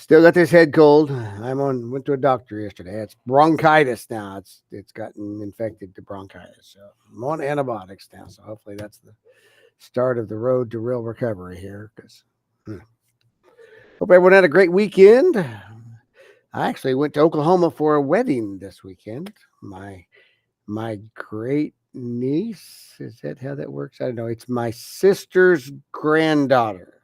Still got this head cold. Went to a doctor yesterday. It's bronchitis now. It's gotten infected to bronchitis. So I'm on antibiotics now. So hopefully that's the start of the road to real recovery here. Because hope everyone had a great weekend. I actually went to Oklahoma for a wedding this weekend. My great niece, is that how that works? I don't know. It's my sister's granddaughter.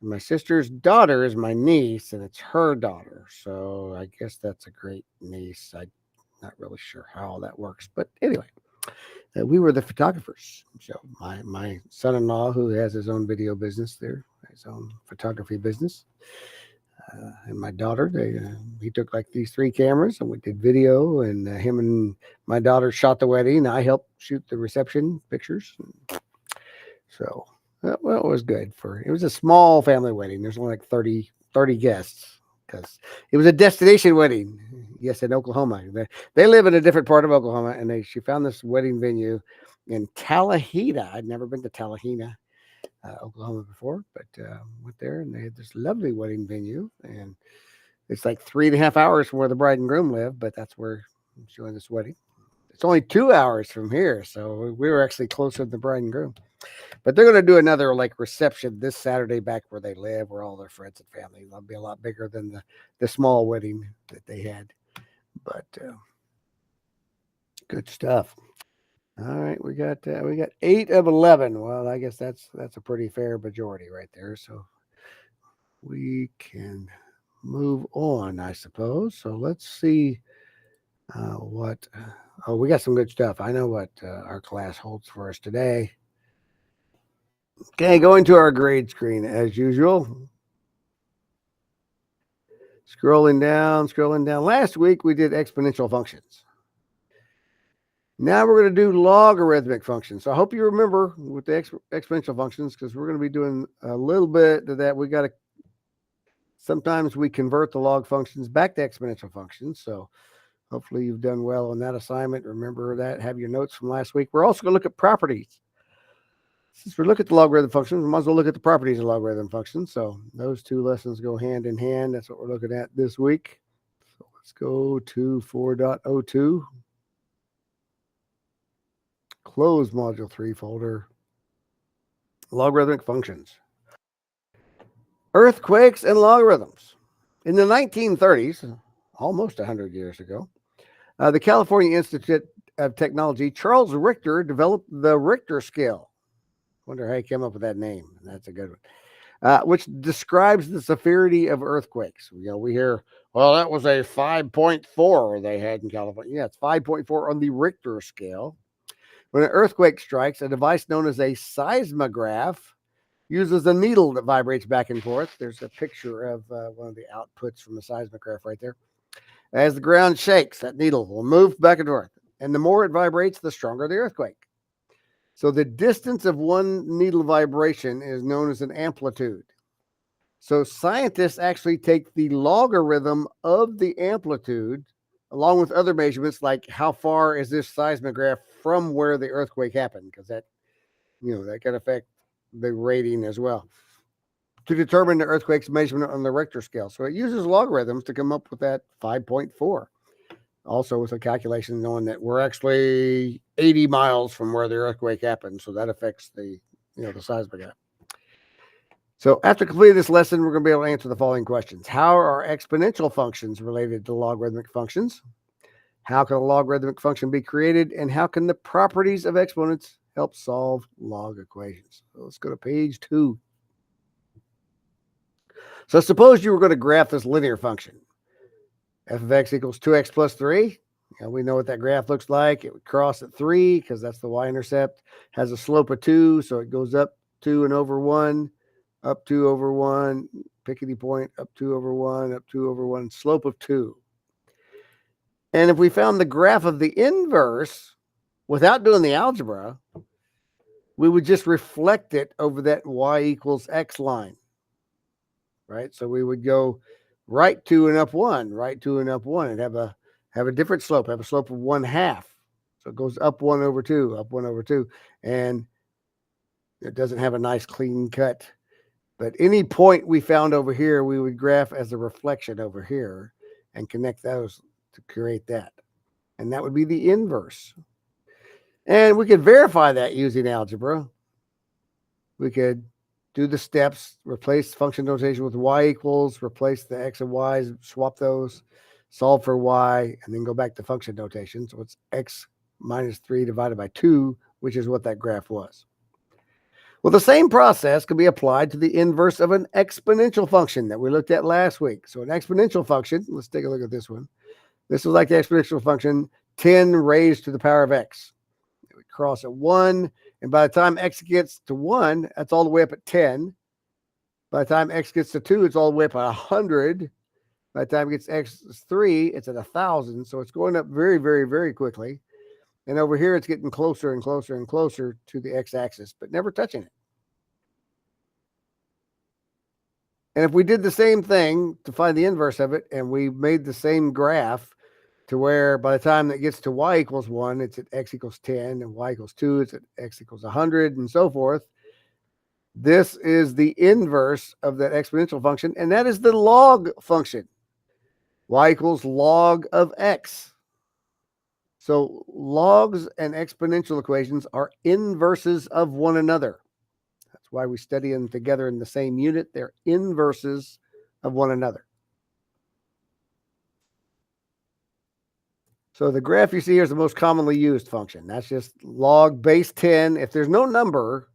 My sister's daughter is my niece, and it's her daughter. So I guess that's a great niece. I'm not really sure how all that works, but anyway, we were the photographers. So my son-in-law, who has his own video business there, his own photography business, and my daughter, he took like these 3 cameras, and we did video, and him and my daughter shot the wedding. I helped shoot the reception pictures. So. Well, it was good it was a small family wedding. There's only like 30 guests because it was a destination wedding. Yes, in Oklahoma. They live in a different part of Oklahoma, and she found this wedding venue in Talahena. I'd never been to Talahena, Oklahoma before, but went there, and they had this lovely wedding venue, and it's like 3.5 hours from where the bride and groom live, but that's where I'm showing this wedding. It's only 2 hours from here, so we were actually closer than the bride and groom. But they're going to do another like reception this Saturday back where they live, where all their friends and family. That'll be a lot bigger than the small wedding that they had. But good stuff. All right, we got 8 of 11. Well, I guess that's a pretty fair majority right there. So we can move on, I suppose. So let's see what. Oh, we got some good stuff. I know what our class holds for us today. Okay, going to our grade screen as usual. Scrolling down. Last week we did exponential functions. Now we're going to do logarithmic functions. So I hope you remember with the exponential functions, because we're going to be doing a little bit of that. Sometimes we convert the log functions back to exponential functions. So hopefully you've done well on that assignment. Remember that. Have your notes from last week. We're also going to look at properties. Since we look at the logarithm functions, we might as well look at the properties of logarithm functions. So those 2 lessons go hand in hand. That's what we're looking at this week. So let's go to 4.02. Close Module 3 folder. Logarithmic functions. Earthquakes and logarithms. In the 1930s, almost 100 years ago, the California Institute of Technology, Charles Richter, developed the Richter scale. Wonder how he came up with that name. That's a good one. Which describes the severity of earthquakes. We hear, well, that was a 5.4 they had in California. Yeah, it's 5.4 on the Richter scale. When an earthquake strikes, a device known as a seismograph uses a needle that vibrates back and forth. There's a picture of one of the outputs from the seismograph right there. As the ground shakes, that needle will move back and forth. And the more it vibrates, the stronger the earthquake. So the distance of one needle vibration is known as an amplitude. So scientists actually take the logarithm of the amplitude along with other measurements, like how far is this seismograph from where the earthquake happened, because that can affect the rating as well, to determine the earthquake's measurement on the Richter scale. So it uses logarithms to come up with that 5.4. Also with a calculation knowing that we're actually 80 miles from where the earthquake happened. So that affects the seismograph. So after completing this lesson, we're going to be able to answer the following questions. How are exponential functions related to logarithmic functions? How can a logarithmic function be created? And how can the properties of exponents help solve log equations? So let's go to page 2. So suppose you were going to graph this linear function. F of x equals 2x plus 3. We know what that graph looks like. It would cross at 3 because that's the y-intercept. Has a slope of 2, so it goes up 2 and over 1, up 2 over 1, pickety point, up 2 over 1, up 2 over 1, slope of 2. And if we found the graph of the inverse without doing the algebra, we would just reflect it over that y equals x line, right? So we would go right 2 and up 1, right 2 and up 1, and have a different slope, have a slope of 1/2. So it goes up 1 over 2, up 1 over 2, and it doesn't have a nice clean cut But any point we found over here, we would graph as a reflection over here and connect those to create that. And that would be the inverse. And we could verify that using algebra. We could do the steps, replace function notation with y equals, replace the x and y's, swap those, solve for y, and then go back to function notation. So it's x minus 3 divided by 2, which is what that graph was. Well, the same process can be applied to the inverse of an exponential function that we looked at last week. So an exponential function, let's take a look at this one. This is like the exponential function 10 raised to the power of x. We cross at 1, and by the time x gets to 1, that's all the way up at 10. By the time x gets to 2, it's all the way up at 100. By the time it gets x 3, it's at 1,000. So it's going up very, very, very quickly. And over here, it's getting closer and closer and closer to the x-axis, but never touching it. And if we did the same thing to find the inverse of it, and we made the same graph to where by the time that gets to y equals 1, it's at x equals 10, and y equals 2, it's at x equals 100, and so forth. This is the inverse of that exponential function, and that is the log function. Y equals log of x. So logs and exponential equations are inverses of one another. That's why we study them together in the same unit. They're inverses of one another. So the graph you see here is the most commonly used function. That's just log base 10. If there's no number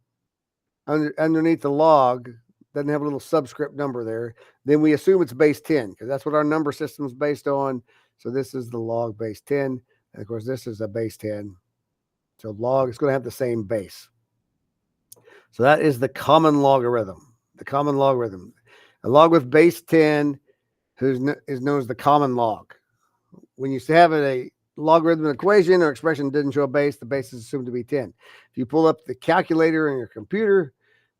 underneath the log, doesn't have a little subscript number there, then we assume it's base 10 because that's what our number system is based on. So this is the log base 10. And of course, this is a base 10. So log is going to have the same base. So that is the common logarithm. The common logarithm. A log with base 10 is known as the common log. When you have a logarithm equation or expression that didn't show a base, the base is assumed to be 10. If you pull up the calculator in your computer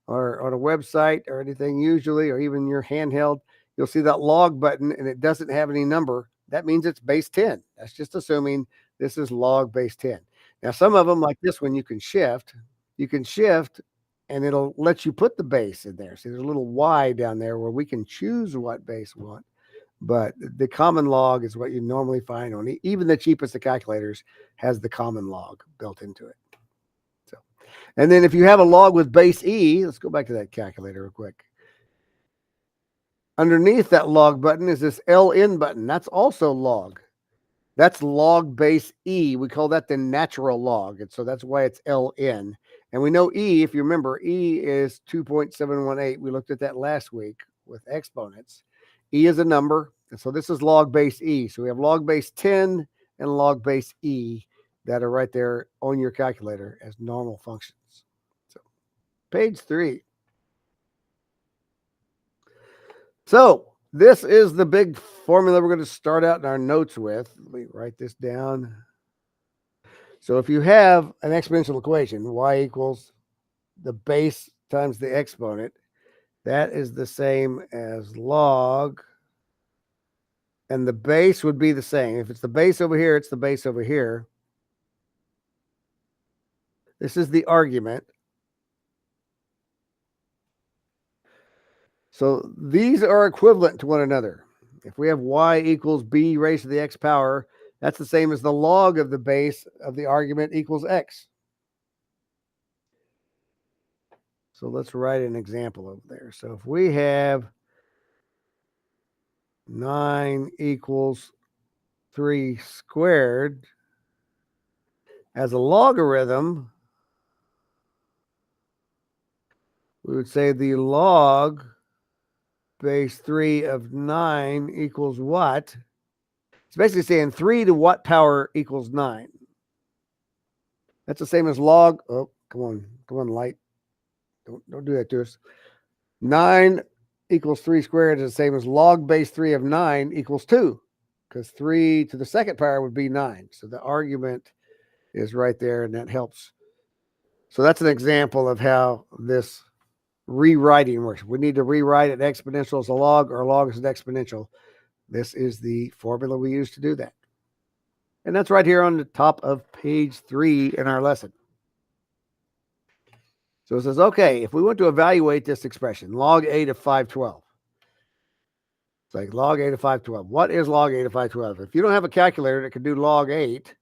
or on a website or anything usually, or even your handheld, you'll see that log button and it doesn't have any number. That means it's base 10. That's just assuming this is log base 10. Now, some of them, like this one, you can shift and it'll let you put the base in there. See, there's a little Y down there where we can choose what base we want. But the common log is what you normally find on even the cheapest of calculators has the common log built into it. So, and then if you have a log with base E, let's go back to that calculator real quick. Underneath that log button is this LN button. That's also log. That's log base E. We call that the natural log. And so that's why it's LN. And we know E, if you remember, E is 2.718. We looked at that last week with exponents. E is a number. And so this is log base E. So we have log base 10 and log base E that are right there on your calculator as normal functions. So page 3. So this is the big formula we're going to start out in our notes with. Let me write this down. So if you have an exponential equation, y equals the base times the exponent, that is the same as log. And the base would be the same. If it's the base over here, it's the base over here. This is the argument. So these are equivalent to one another. If we have y equals b raised to the x power, that's the same as the log of the base of the argument equals x. So let's write an example over there. So if we have 9 equals 3 squared as a logarithm, we would say the log base 3 of 9 equals what? It's basically saying 3 to what power equals 9. That's the same as log. Oh, come on, light. Don't do that to us. 9 equals 3 squared is the same as log base 3 of 9 equals 2, because 3 to the second power would be 9. So the argument is right there, and that helps. So that's an example of how this rewriting works. We need to rewrite an exponential as a log or a log as an exponential. This is the formula we use to do that. And that's right here on the top of page 3 in our lesson. So it says, okay, if we want to evaluate this expression, log 8 of 512. It's like log 8 of 512. What is log 8 of 512? If you don't have a calculator that can do log 8,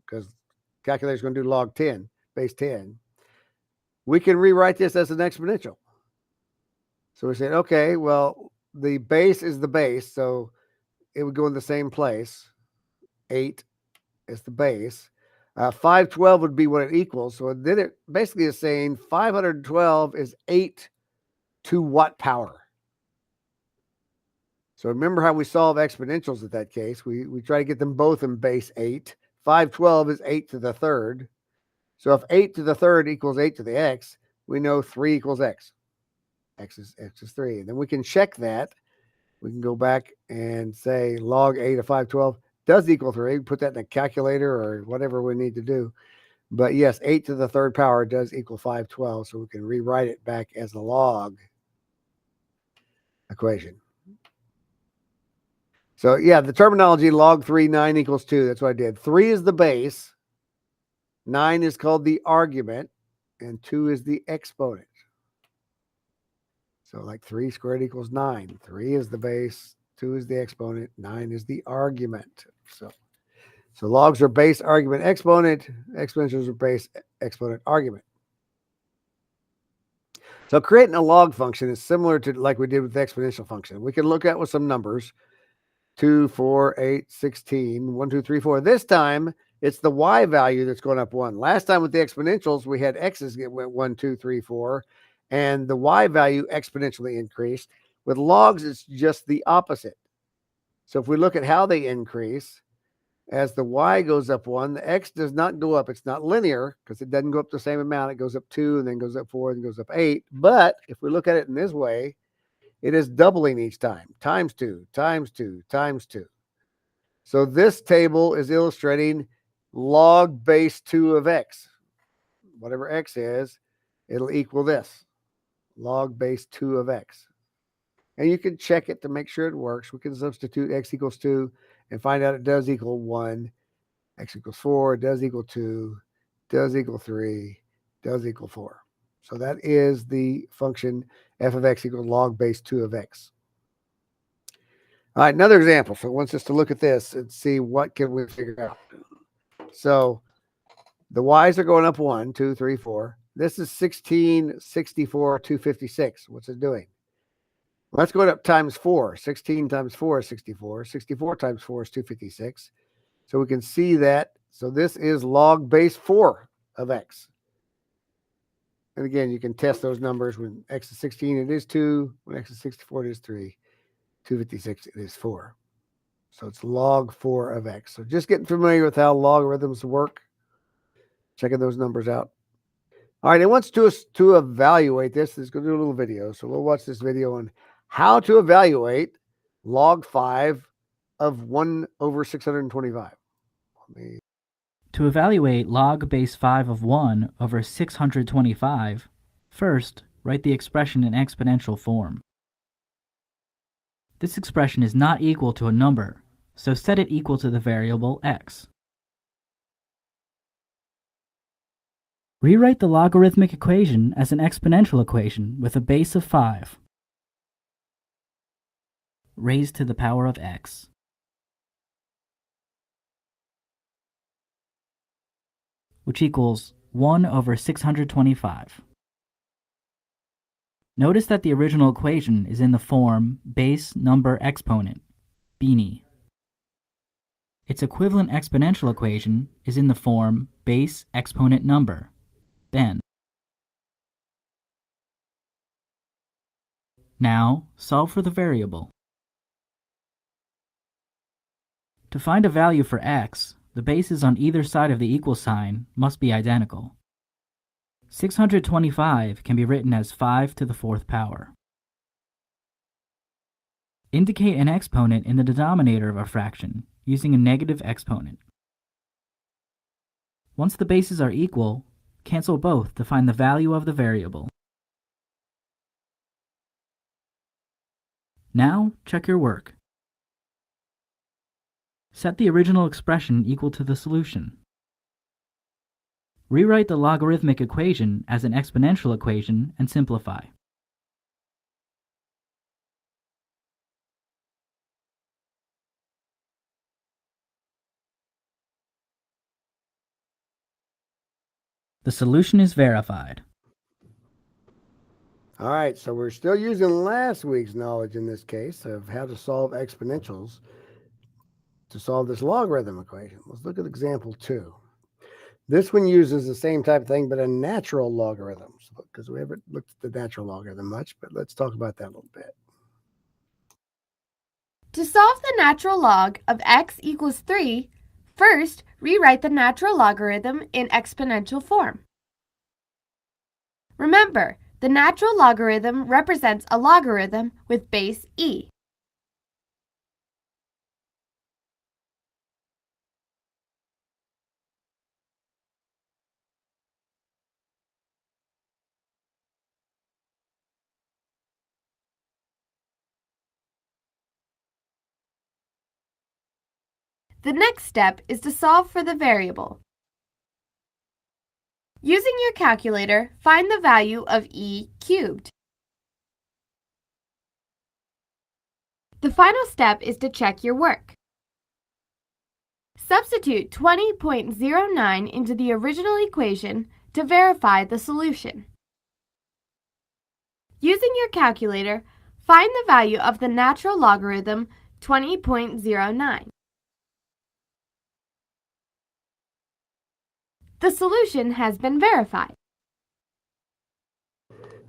because calculator is going to do log 10, base 10, we can rewrite this as an exponential. So we said, okay, well, the base is the base, so it would go in the same place. 8 is the base. 512 would be what it equals. So then it basically is saying 512 is 8 to what power? So remember how we solve exponentials at that case. We try to get them both in base 8. 512 is 8 to the third. So if 8 to the third equals 8 to the x, we know 3 equals x. X is 3. And then we can check that. We can go back and say log 8 of 512 does equal 3. We put that in a calculator or whatever we need to do. But yes, 8 to the third power does equal 512. So we can rewrite it back as a log equation. So yeah, the terminology log 3, 9 equals 2. That's what I did. 3 is the base. 9 is called the argument. And 2 is the exponent. So like 3 squared equals 9. 3 is the base. 2 is the exponent. 9 is the argument. So logs are base, argument, exponent. Exponentials are base, exponent, argument. So creating a log function is similar to like we did with the exponential function. We can look at with some numbers. 2, 4, 8, 16, 1, 2, 3, 4. This time, it's the y value that's going up 1. Last time with the exponentials, we had x's get 1, 2, 3, 4, and the y value exponentially increased. With logs, it's just the opposite. So if we look at how they increase, as the y goes up 1, the x does not go up. It's not linear because it doesn't go up the same amount. It goes up 2, and then goes up 4, and goes up 8. But if we look at it in this way, it is doubling each time, times 2, times 2, times 2. So this table is illustrating log base 2 of x. Whatever x is, it'll equal this, log base 2 of x. And you can check it to make sure it works. We can substitute x equals 2 and find out it does equal 1. X equals 4, does equal 2, does equal 3, does equal 4. So that is the function f of x equals log base 2 of x. All right, another example. So it wants us to look at this and see what can we figure out. So the y's are going up 1, 2, 3, 4. This is 16, 64, 256. What's it doing? Well, let's go up times 4. 16 times 4 is 64. 64 times 4 is 256. So we can see that. So this is log base 4 of x. And again, you can test those numbers. When x is 16, it is 2. When x is 64, it is 3. 256, it is 4. So it's log 4 of x. So just getting familiar with how logarithms work. Checking those numbers out. All right, it wants us to evaluate this. It's going to do a little video. So we'll watch this video on how to evaluate log 5 of 1 over 625. To evaluate log base 5 of 1 over 625, first, write the expression in exponential form. This expression is not equal to a number, so set it equal to the variable x. Rewrite the logarithmic equation as an exponential equation with a base of 5, raised to the power of x. Which equals 1 over 625. Notice that the original equation is in the form base number exponent, BNE. Its equivalent exponential equation is in the form base exponent number, BEN. Now, solve for the variable. To find a value for x, the bases on either side of the equal sign must be identical. 625 can be written as 5 to the 4th power. Indicate an exponent in the denominator of a fraction using a negative exponent. Once the bases are equal, cancel both to find the value of the variable. Now, check your work. Set the original expression equal to the solution. Rewrite the logarithmic equation as an exponential equation and simplify. The solution is verified. All right, so we're still using last week's knowledge in this case of how to solve exponentials to solve this logarithm equation. Let's look at example 2. This one uses the same type of thing, but a natural logarithm, because we haven't looked at the natural logarithm much, but let's talk about that a little bit. To solve the natural log of x equals 3, first rewrite the natural logarithm in exponential form. Remember, the natural logarithm represents a logarithm with base e. The next step is to solve for the variable. Using your calculator, find the value of e cubed. The final step is to check your work. Substitute 20.09 into the original equation to verify the solution. Using your calculator, find the value of the natural logarithm 20.09. The solution has been verified.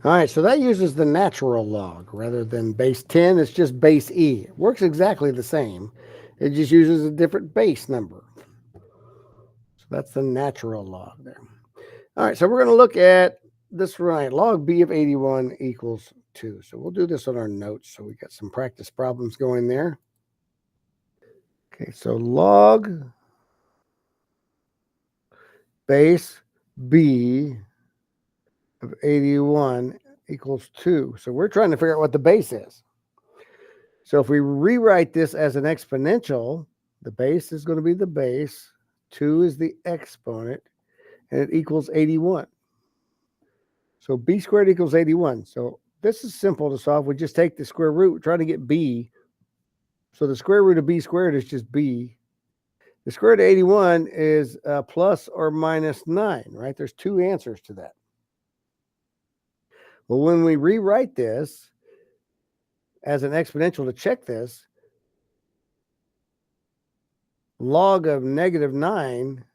All right, so that uses the natural log rather than base 10. It's just base e. It works exactly the same. It just uses a different base number. So that's the natural log there. All right, so we're going to look at this right. Log b of 81 equals 2. So we'll do this on our notes. So we got some practice problems going there. Okay, so log base b of 81 equals 2. So we're trying to figure out what the base is. So if we rewrite this as an exponential, the base is going to be the base, 2 is the exponent, and it equals 81. So b squared equals 81. So this is simple to solve. We just take the square root, try to get b. So the square root of b squared is just b. The square root of 81 is plus or minus 9, right? There's two answers to that. Well, when we rewrite this as an exponential to check this, log of negative 9,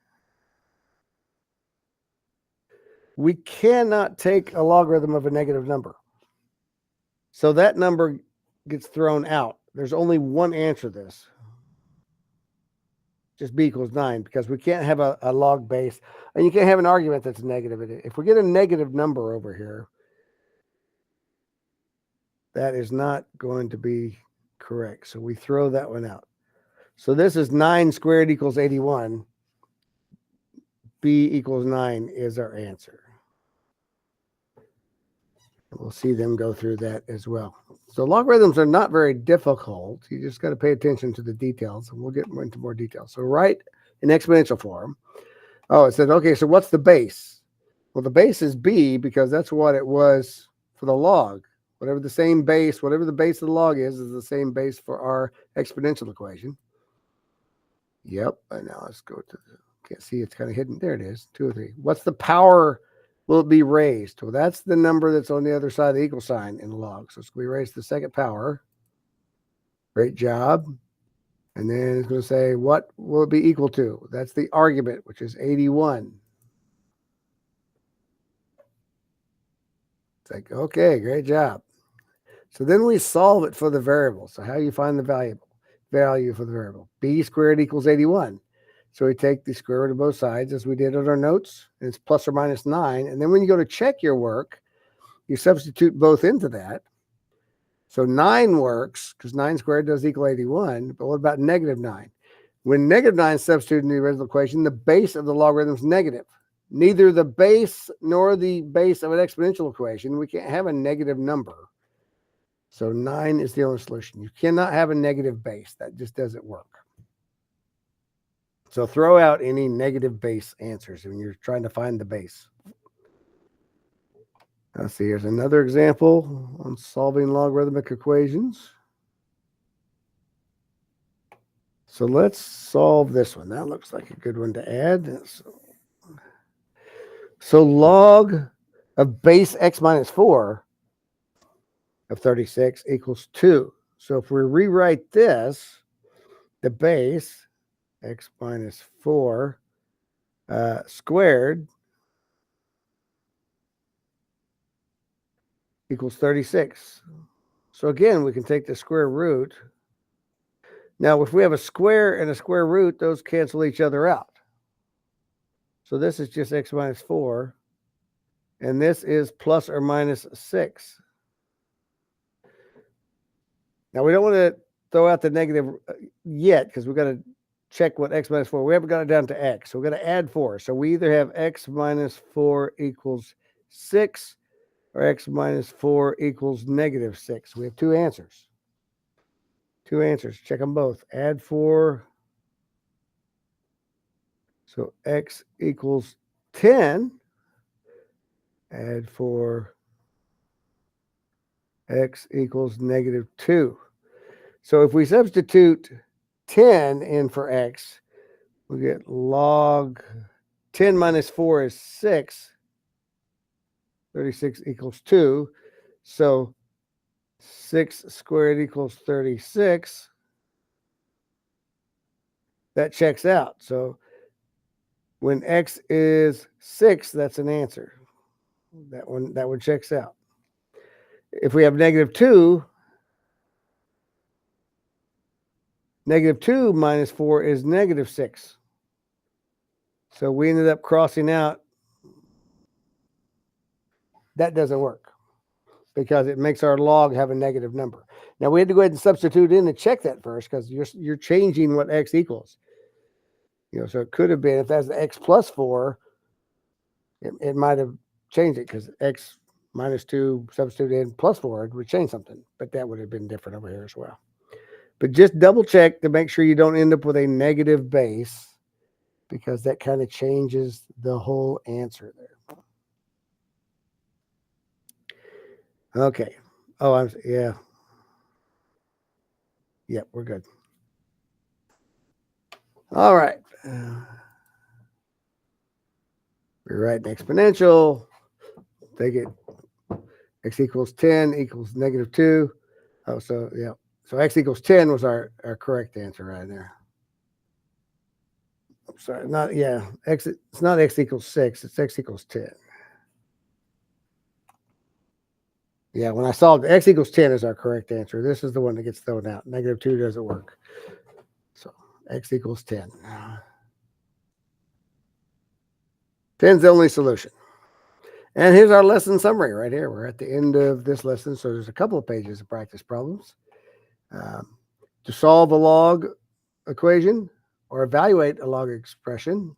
we cannot take a logarithm of a negative number. So that number gets thrown out. There's only one answer to this. Just b equals 9, because we can't have a log base, and you can't have an argument that's negative. If we get a negative number over here, that is not going to be correct. So we throw that one out. So this is 9 squared equals 81. B equals 9 is our answer. We'll see them go through that as well. So logarithms are not very difficult. You just got to pay attention to the details, and we'll get into more details. So write in exponential form. Oh, it said, okay, so what's the base? Well, the base is b, because that's what it was for the log. Whatever the same base, whatever the base of the log is the same base for our exponential equation. Yep, and now let's go to the, can't see, it's kind of hidden. There it is, 2 or 3. What's the power? Will it be raised? Well, that's the number that's on the other side of the equal sign in the log. So it's going to be raised to the second power. Great job. And then it's going to say, what will it be equal to? That's the argument, which is 81. It's like, okay, great job. So then we solve it for the variable. So how you find the value for the variable? B squared equals 81. So we take the square root of both sides as we did on our notes, and it's plus or minus 9. And then when you go to check your work, you substitute both into that. So 9 works because 9 squared does equal 81. But what about negative 9? When negative 9 is substituted in the original equation, the base of the logarithm is negative. Neither the base nor the base of an exponential equation, we can't have a negative number. So 9 is the only solution. You cannot have a negative base. That just doesn't work. So throw out any negative base answers when you're trying to find the base. Let's see, here's another example on solving logarithmic equations. So let's solve this one. That looks like a good one to add. So log of base x minus 4 of 36 equals 2. So if we rewrite this, the base x minus 4 squared equals 36. So again, we can take the square root. Now, if we have a square and a square root, those cancel each other out. So this is just x minus 4, and this is plus or minus 6. Now, we don't want to throw out the negative yet because we've got to check what x minus 4. We haven't got it down to x, so we're going to add 4. So we either have x minus 4 equals 6 or x minus 4 equals negative 6. We have two answers. Two answers. Check them both. Add 4. So x equals 10. Add 4. X equals negative 2. So if we substitute 10 in for x, we get log 10 minus 4 is 6. 36 equals 2. So 6 squared equals 36. That checks out. So when x is 6, that's an answer. That one checks out. If we have negative 2, negative 2 minus 4 is negative 6. So we ended up crossing out. That doesn't work because it makes our log have a negative number. Now we had to go ahead and substitute in and check that first because you're changing what x equals. So it could have been if that's x plus 4, it might have changed it because x minus 2 substituted in plus 4 would change something, but that would have been different over here as well. But just double check to make sure you don't end up with a negative base because that kind of changes the whole answer there. Okay. Oh, yeah. Yep, we're good. All right. Rewrite an exponential. Take it. X equals 10 equals negative 2. Oh, so yeah. So x equals 10 was our correct answer right there. I'm sorry, it's not x equals 6, it's x equals 10. Yeah, when I solved x equals 10 is our correct answer. This is the one that gets thrown out. Negative 2 doesn't work. So x equals 10. 10's the only solution. And here's our lesson summary right here. We're at the end of this lesson, so there's a couple of pages of practice problems. To solve a log equation or evaluate a log expression,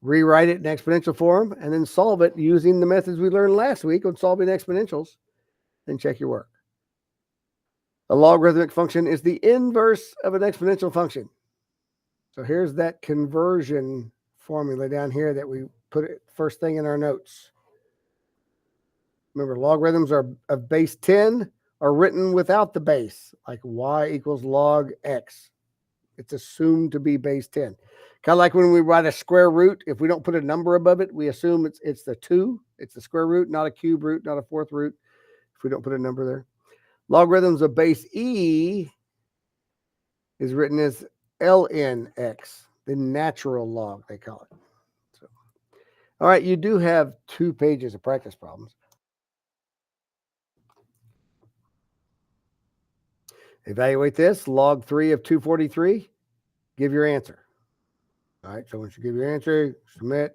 rewrite it in exponential form, and then solve it using the methods we learned last week on solving exponentials, then check your work. A logarithmic function is the inverse of an exponential function. So here's that conversion formula down here that we put it first thing in our notes. Remember, logarithms are of base 10 are written without the base, like y equals log x. It's assumed to be base 10. Kind of like when we write a square root, if we don't put a number above it, we assume it's the 2. It's the square root, not a cube root, not a fourth root, if we don't put a number there. Logarithms of base e is written as lnx, the natural log, they call it. So, all right, you do have 2 pages of practice problems. Evaluate this, log 3 of 243, give your answer. All right, so once you give your answer, submit.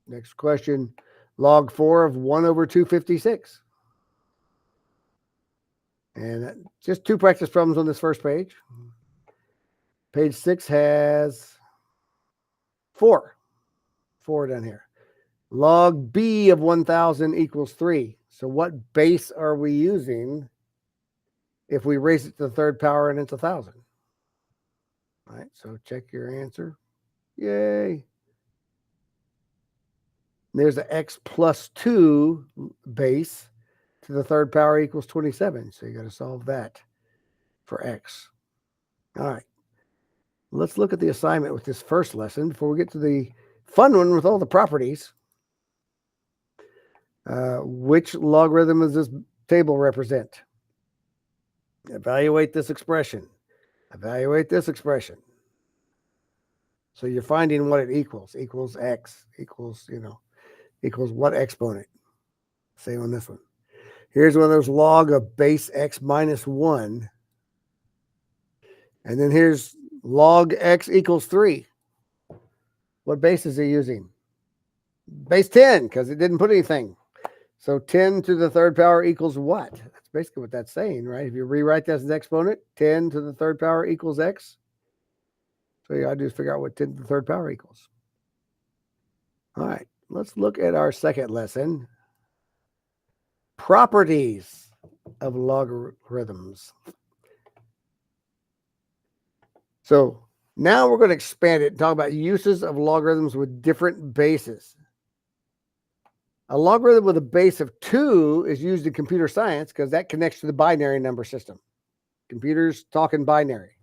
Next question, log 4 of 1 over 256. And just 2 practice problems on this first page. Page 6 has 4 down here. Log b of 1,000 equals 3. So what base are we using if we raise it to the third power and it's 1,000? All right, so check your answer. Yay. There's the x plus 2 base to the third power equals 27. So you got to solve that for x. All right. Let's look at the assignment with this first lesson before we get to the fun one with all the properties. Which logarithm does this table represent? Evaluate this expression. Evaluate this expression. So you're finding what it equals. Equals x. Equals, equals what exponent? Same on this one. Here's one of those log of base x minus 1. And then here's log x equals 3. What base is he using? Base 10, because it didn't put anything. So 10 to the third power equals what? That's basically what that's saying, right? If you rewrite that as an exponent, 10 to the third power equals x. So you got to do is figure out what 10 to the third power equals. All right, let's look at our second lesson. Properties of logarithms. So now we're going to expand it and talk about uses of logarithms with different bases. A logarithm with a base of 2 is used in computer science because that connects to the binary number system. Computers talk in binary.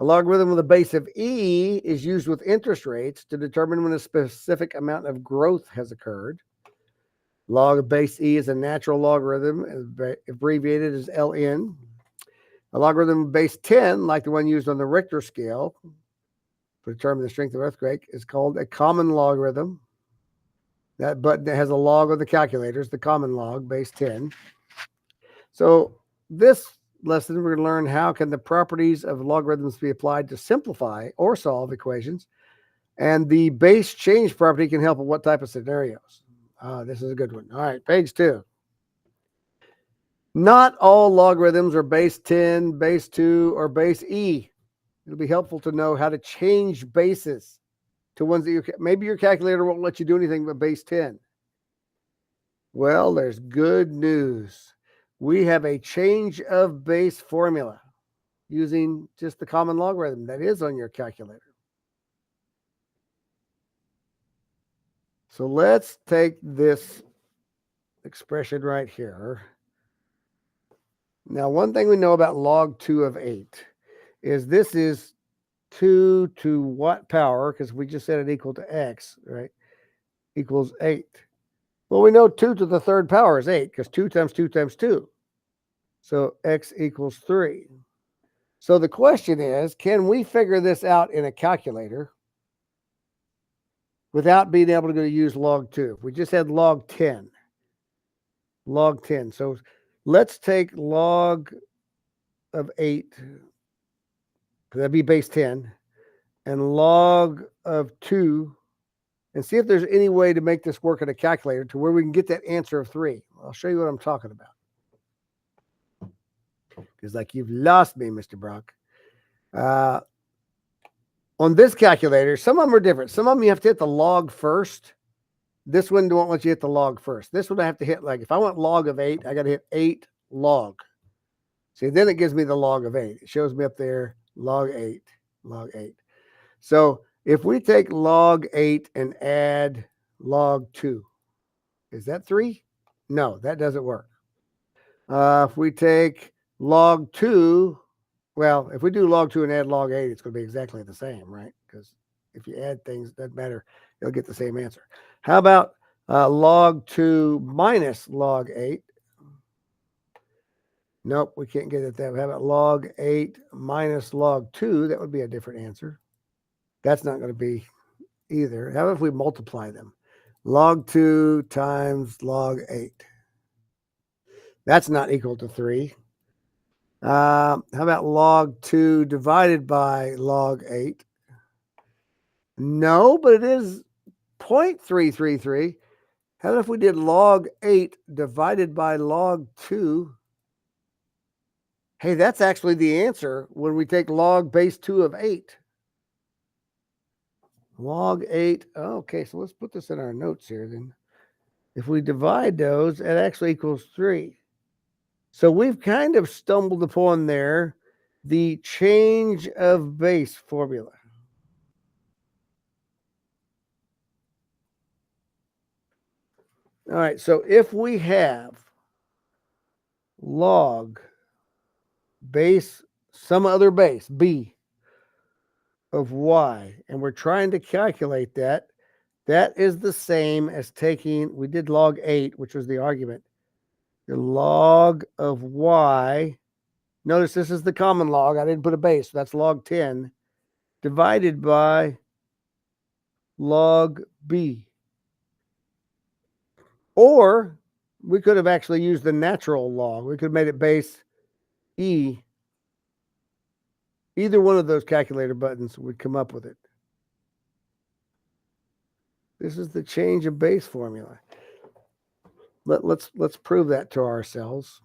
A logarithm with a base of e is used with interest rates to determine when a specific amount of growth has occurred. Log of base e is a natural logarithm, abbreviated as ln. A logarithm of base 10, like the one used on the Richter scale to determine the strength of earthquake, is called a common logarithm. That button that has a log on the calculator is the common log, base 10. So this lesson, we're going to learn how can the properties of logarithms be applied to simplify or solve equations. And the base change property can help with what type of scenarios. This is a good one. All right, page 2. Not all logarithms are base 10, base 2, or base e. It'll be helpful to know how to change bases to ones that maybe your calculator won't let you do anything but base 10. Well, there's good news. We have a change of base formula using just the common logarithm that is on your calculator. So let's take this expression right here. Now, one thing we know about log 2 of 8 is this is 2 to what power? Because we just said it equal to x, right? Equals 8. Well, we know 2 to the third power is 8 because 2 times 2 times 2. So x equals 3. So the question is, can we figure this out in a calculator without being able to use log 2? If we just had log 10. Log 10. So let's take log of 8, that'd be base 10, and log of 2, and see if there's any way to make this work in a calculator to where we can get that answer of 3. I'll show you what I'm talking about. Because like you've lost me, Mr. Brock. On this calculator, some of them are different. Some of them you have to hit the log first. This one won't let you hit the log first. This one I have to hit, like if I want log of 8, I got to hit 8 log. See, then it gives me the log of 8. It shows me up there, log 8, log 8. So if we take log 8 and add log 2, is that 3? No, that doesn't work. If we take log 2, well, if we do log 2 and add log 8, it's going to be exactly the same, right? Because if you add things, it doesn't matter. You'll get the same answer. How about log 2 minus log 8? Nope, we can't get it that way. How about log 8 minus log 2? That would be a different answer. That's not going to be either. How about if we multiply them? Log 2 times log 8. That's not equal to 3. How about log 2 divided by log 8? No, but it is 0.333. How about if we did log 8 divided by log 2? Hey, that's actually the answer when we take log base 2 of 8. Log 8. Okay, so let's put this in our notes here then. If we divide those, it actually equals 3. So we've kind of stumbled upon there the change of base formula. All right, so if we have log base, some other base, b, of y, and we're trying to calculate that, that is the same as taking, we did log 8, which was the argument. The log of y, notice this is the common log. I didn't put a base, so that's log 10, divided by log b. Or we could have actually used the natural log. We could have made it base e. Either one of those calculator buttons would come up with it. This is the change of base formula. Let's prove that to ourselves.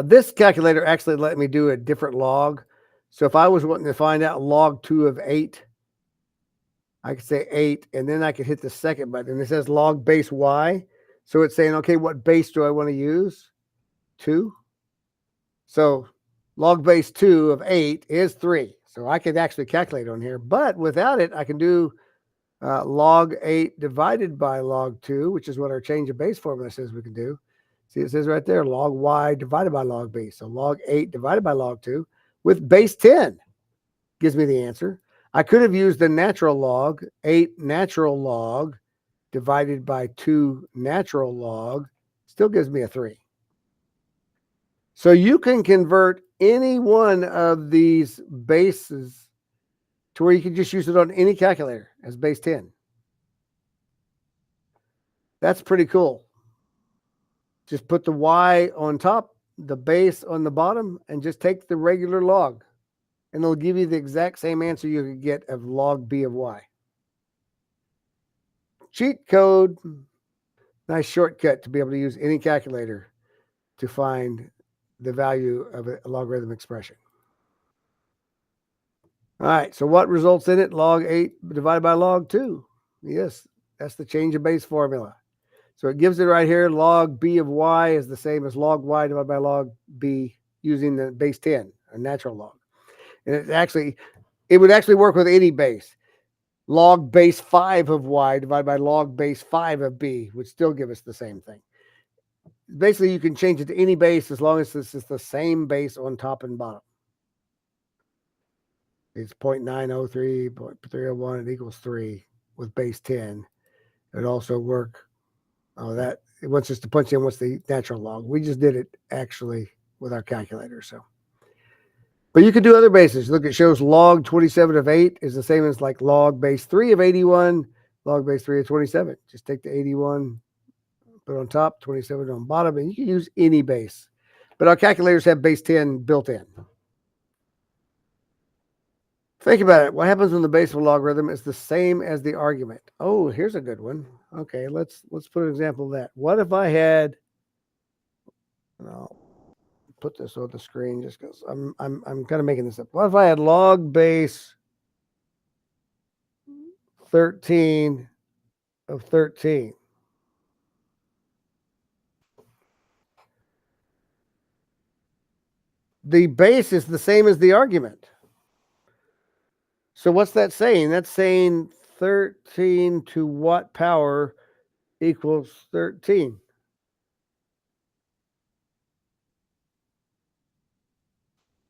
This calculator actually let me do a different log. So if I was wanting to find out log 2 of 8, I could say 8, and then I could hit the second button. It says log base y. So it's saying, okay, what base do I want to use? 2. So log base 2 of 8 is 3. So I could actually calculate on here. But without it, I can do log 8 divided by log 2, which is what our change of base formula says we can do. See, it says right there, log y divided by log b. So log 8 divided by log 2 with base 10 gives me the answer. I could have used the natural log, 8 natural log divided by 2 natural log, still gives me a 3. So you can convert any one of these bases to where you can just use it on any calculator as base 10. That's pretty cool. Just put the y on top, the base on the bottom, and just take the regular log. And it'll give you the exact same answer you could get of log b of y. Cheat code. Nice shortcut to be able to use any calculator to find the value of a logarithm expression. All right, so what results in it? Log 8 divided by log 2. Yes, that's the change of base formula. So it gives it right here. Log b of y is the same as log y divided by log b using the base 10, a natural log. And it would actually work with any base. Log base 5 of y divided by log base 5 of b would still give us the same thing. Basically, you can change it to any base as long as this is the same base on top and bottom. It's 0.903, 0.301, it equals 3 with base 10. It would also work. It wants us to punch in what's the natural log. We just did it actually with our calculator. So, but you could do other bases. Look, it shows log 27 of 8 is the same as like log base 3 of 81, log base 3 of 27. Just take the 81, put it on top, 27 on bottom, and you can use any base. But our calculators have base 10 built in. Think about it. What happens when the base of a logarithm is the same as the argument? Oh, here's a good one. Okay, let's put an example of that. What if I had, and I'll put this on the screen just because I'm kind of making this up. What if I had log base 13 of 13? The base is the same as the argument. So what's that saying? That's saying 13 to what power equals 13?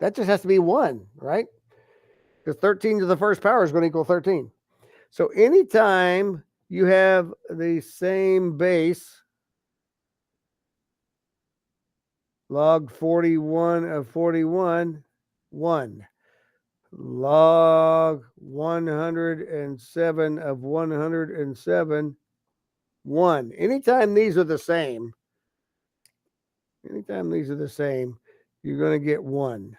That just has to be 1, right? Because 13 to the first power is going to equal 13. So anytime you have the same base, log 41 of 41, 1. Log 107 of 107, 1. Anytime these are the same, you're going to get 1.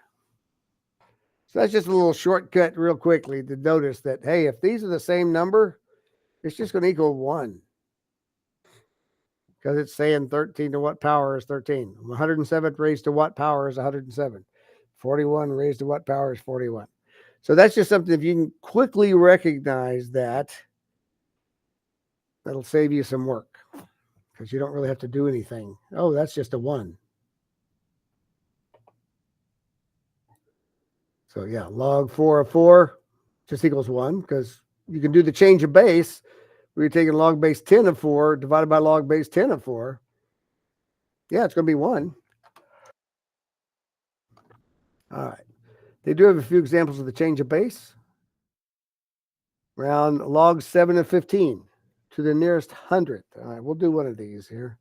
So that's just a little shortcut real quickly to notice that, hey, if these are the same number, it's just going to equal 1. Because it's saying 13 to what power is 13? 107 raised to what power is 107? 41 raised to what power is 41? So that's just something, if you can quickly recognize that, that'll save you some work. Because you don't really have to do anything. Oh, that's just a 1. So yeah, log 4 of 4 just equals 1, because you can do the change of base we're taking log base 10 of 4 divided by log base 10 of 4. Yeah, it's going to be 1. All right. They do have a few examples of the change of base. Around log 7 of 15 to the nearest hundredth. All right, we'll do one of these here.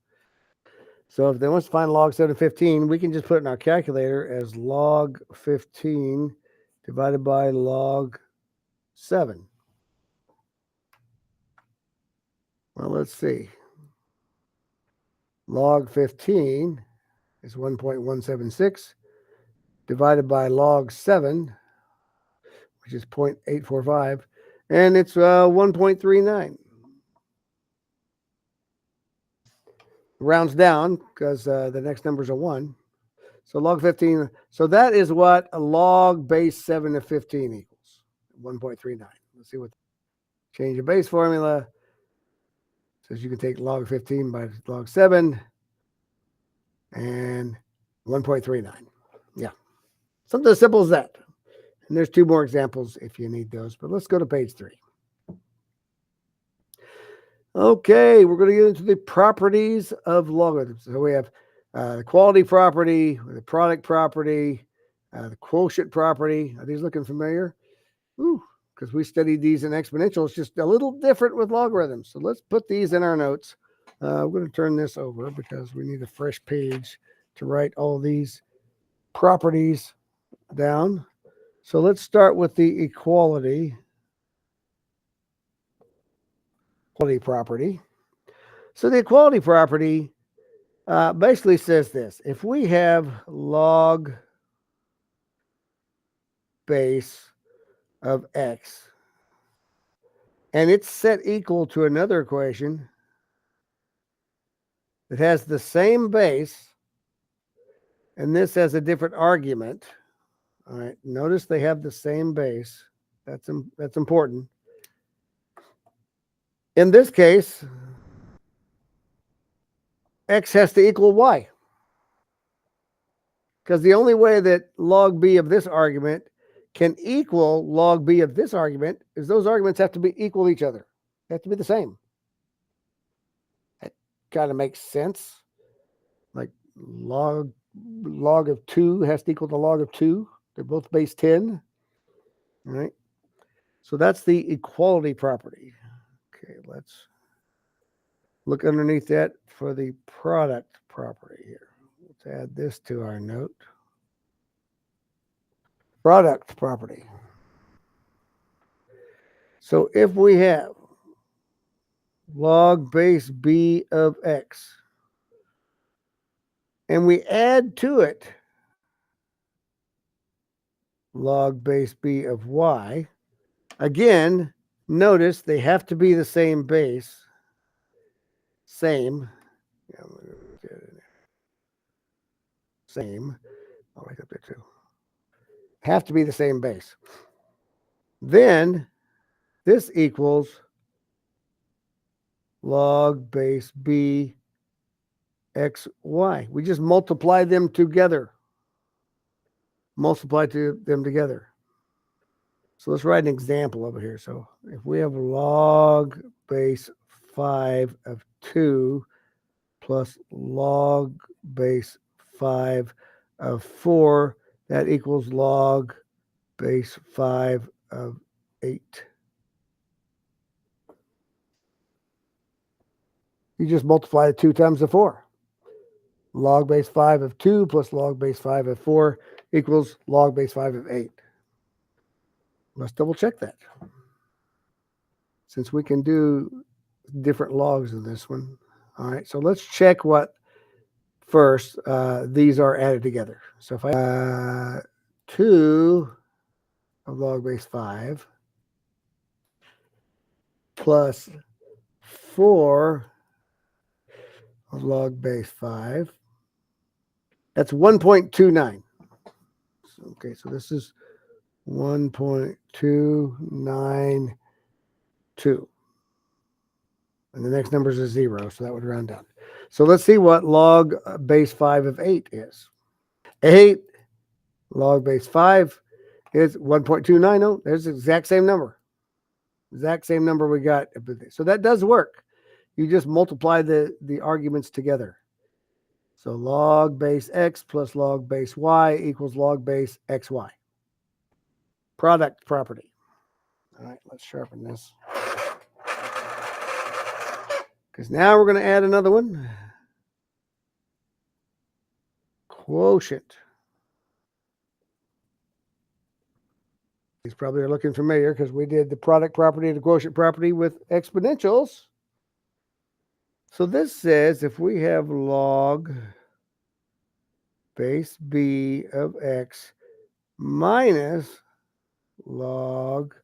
So if they want to find log 7 of 15, we can just put it in our calculator as log 15 divided by log 7. Well, let's see. Log 15 is 1.176 divided by log 7, which is 0.845, and it's 1.39. Rounds down because the next numbers are 1. So log 15. So that is what a log base 7 of 15 equals, 1.39. Let's see what change of base formula says. You can take log 15 by log 7 and 1.39. Yeah, something as simple as that. And there's 2 more examples if you need those, but let's go to page 3. Okay, we're going to get into the properties of logarithms. So we have the quality property, the product property, the quotient property. Are these looking familiar? Ooh, because we studied these in exponential. It's just a little different with logarithms. So let's put these in our notes. We're going to turn this over because we need a fresh page to write all these properties down. So let's start with the equality property. So the equality property basically says this. If we have log base of x and it's set equal to another equation that has the same base and this has a different argument. All right, notice they have the same base. That's important. In this case, x has to equal y. Because the only way that log b of this argument can equal log b of this argument is those arguments have to be equal to each other. They have to be the same. That kind of makes sense. Like log of 2 has to equal to log of 2. They're both base 10. All right. So that's the equality property. Okay, let's look underneath that for the product property here. Let's add this to our note. Product property. So if we have log base b of x and we add to it log base b of y, again, notice they have to be the same base. Same. Same. I'll write up there too. Have to be the same base. Then this equals log base b xy. We just multiply them together. Multiply them together. So let's write an example over here. So if we have log base 5 of 2 plus log base 5 of 4, that equals log base 5 of 8. You just multiply the 2 times the 4. Log base 5 of 2 plus log base 5 of 4 equals log base 5 of 8. Let's double check that. Since we can do different logs of this one. All right, so let's check what first these are added together. So if I 2 of log base 5 plus 4 of log base 5, that's 1.29. Okay, so this is 1.292. And the next number is a 0, so that would round down. So let's see what log base 5 of 8 is. 8 log base 5 is 1.290. There's the exact same number. Exact same number we got. So that does work. You just multiply the arguments together. So log base x plus log base y equals log base xy. Product property. All right, let's sharpen this. Because now we're going to add another one. Quotient. These probably are looking familiar because we did the product property and the quotient property with exponentials. So this says if we have log base b of x minus log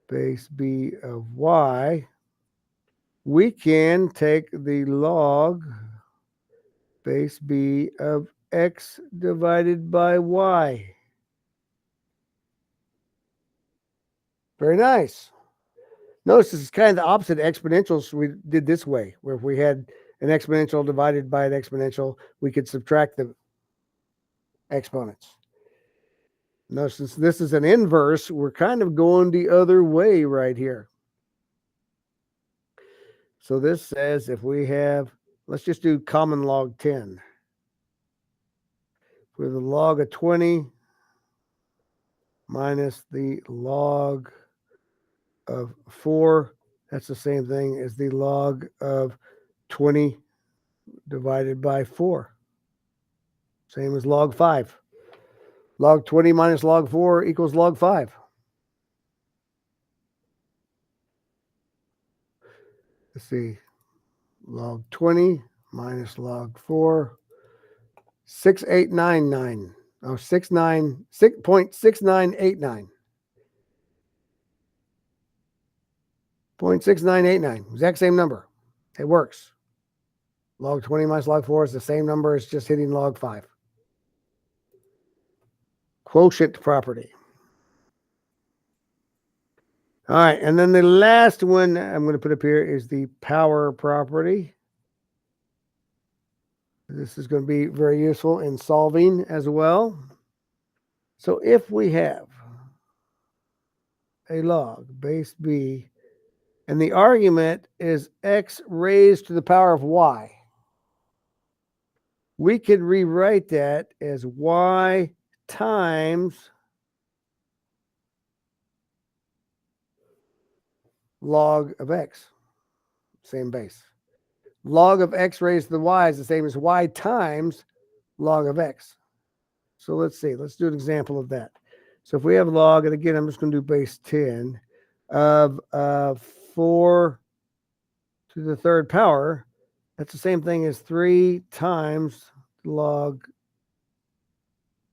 base b of y, we can take the log base b of x divided by y. Very nice. Notice this is kind of the opposite of exponentials we did this way, where if we had an exponential divided by an exponential, we could subtract the exponents. Notice since this is an inverse, we're kind of going the other way right here. So this says if we have, let's just do common log 10. With the log of 20 minus the log of 4, that's the same thing as the log of 20 divided by 4. Same as log 5. Log 20 minus log 4 equals log 5. Let's see. Log 20 minus log 4, 6899. Oh, 6.6989. 0.6989. Exact same number. It works. Log 20 minus log 4 is the same number as just hitting log 5. Quotient property. All right, and then the last one I'm going to put up here is the power property. This is going to be very useful in solving as well. So if we have a log base b, and the argument is x raised to the power of y, we could rewrite that as y times log of x, same base. Log of x raised to the y is the same as y times log of x. So let's see, let's do an example of that. So if we have log, and again, I'm just going to do base 10 of 4 to the third power, that's the same thing as 3 times log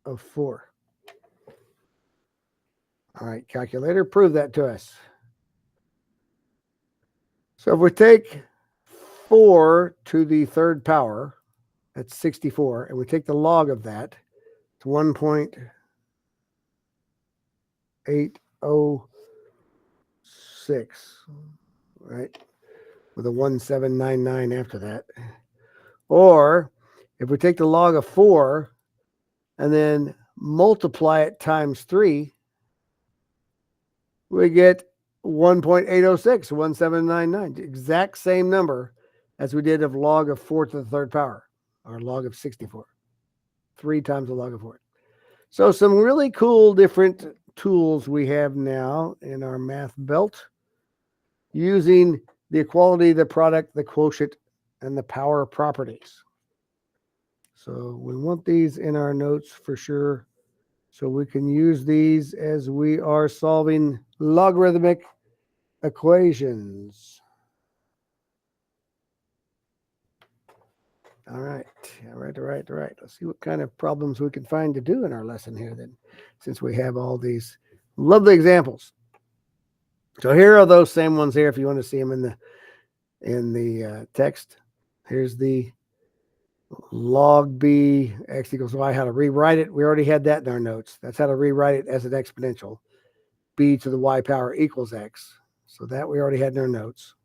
of 4. All right, calculator, prove that to us. So if we take 4 to the third power, that's 64, and we take the log of that, it's 1.806, right? With a 1799 after that. Or if we take the log of 4 and then multiply it times 3, we get 1.806, 1799. Exact same number as we did of log of 4 to the third power, or log of 64. 3 times the log of 4. So some really cool different tools we have now in our math belt using the equality, the product, the quotient, and the power properties. So we want these in our notes for sure, so we can use these as we are solving logarithmic equations. All right. Let's see what kind of problems we can find to do in our lesson here then, since we have all these lovely examples. So here are those same ones here if you want to see them in the text. Here's the log b x equals y, how to rewrite it. We already had that in our notes. That's how to rewrite it as an exponential. B to the y power equals x. So that we already had in our notes.